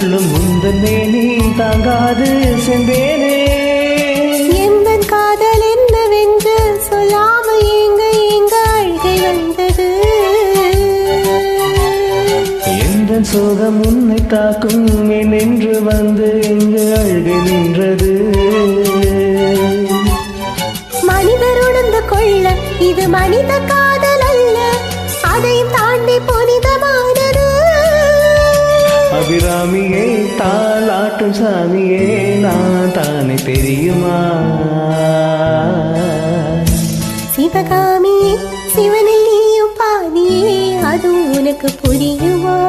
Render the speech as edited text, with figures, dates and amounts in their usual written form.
துள்ளும் முந்தனே நீ தாங்காது சென்றேனே. எந்தன் காதல் என்னவென்று சொல்லாமல் ஏங்க ஏங்க அழுகை வந்தது. எந்தன் சோகம் உன்னை தாக்கும் என்று வந்து இங்கு அழுகை நின்றது. மனிதர் உணர்ந்து கொள்ள இது மனித காதல் அல்ல, அதையும் தாண்டி புனிதமானது. அபிராமியே தாலாட்டும் சாமியே நான் தானே தெரியுமா? சிவகாமியே சிவனில் நீயும் பாதியே அது உனக்கு புரியுமா?